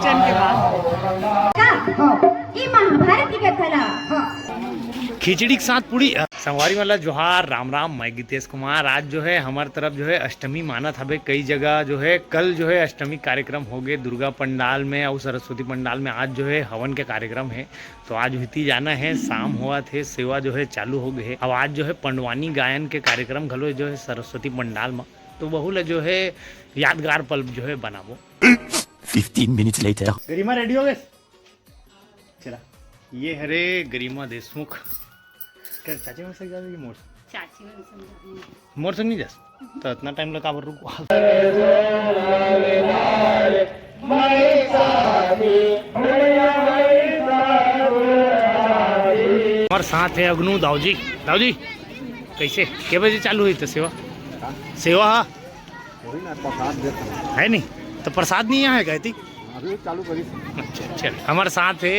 चैन के बाद ये महाभारत की कथा खिचड़ी के साथ पूरी संगवारी वाला जोहार राम राम। मैं गीतेश कुमार। आज जो है हमारे तरफ जो है अष्टमी मानत हवे कई जगह जो है। कल जो है अष्टमी कार्यक्रम हो गए दुर्गा पंडाल में और सरस्वती पंडाल में। आज जो है हवन के कार्यक्रम है तो आज हिती जाना है। शाम हुआ थे सेवा जो है चालू हो गए। अब आज जो है पंडवानी गायन के कार्यक्रम घलो जो है सरस्वती पंडाल में तो बहुल जो है यादगार पल जो है बनाबो। 15 minutes later. गरिमा रेडी हो गए? चला ये हरे गरिमा देशमुख क्या चाची में जा रही मोर चाची में मोर संग नहीं जा तो इतना टाइम लगा पर रुको। हमारे साथ है अग्नू दाऊजी। दाऊजी कैसे के बजे चालू हुई तो सेवा सेवा है नहीं तो प्रसाद नहीं यहाँ है कहती चालू करी। अच्छा अच्छा हमारे साथ है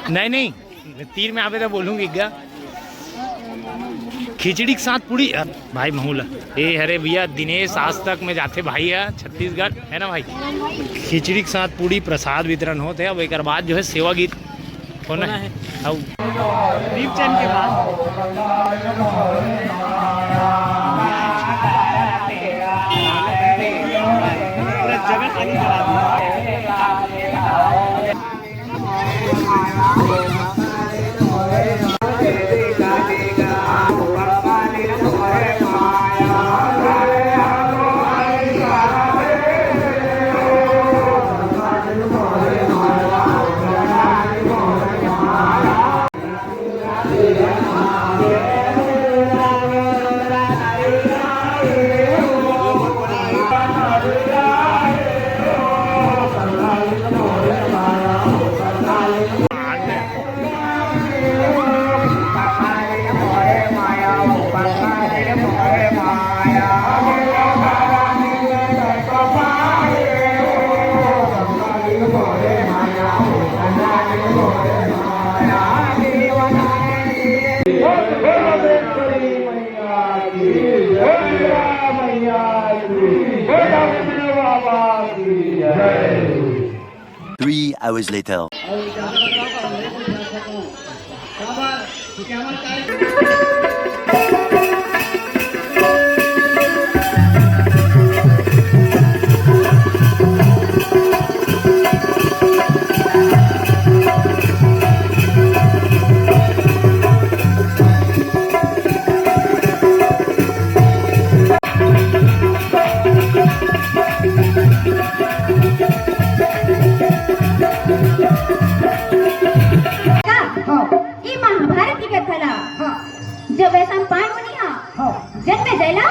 नहीं तीर में आवे तो बोलूँगी क्या खिचड़ी के साथ पूरी भाई महूला ए हरे भैया दिनेश आज तक में जाते भाई है छत्तीसगढ़ है ना भाई। खिचड़ी के साथ पूरी प्रसाद वितरण होते हैं। अब एक बाद जो है सेवा गीत होना है दीप चैन के बाद जगह खाली करा Three hours later. जब ऐसा पान बनिया जन्म जयला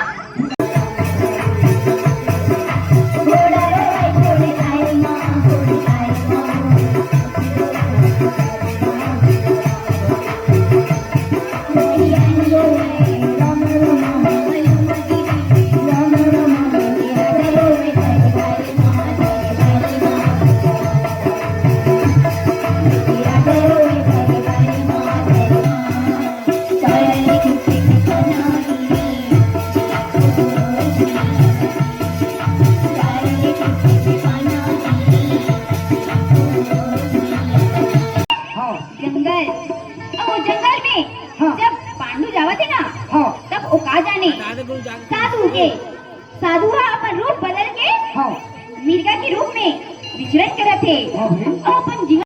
जंगल में जब पांडु जावा थे ना तब ओका जाने साधु के साधु अपन रूप बदल के मिर्गा के रूप में विचरण करते थे और अपन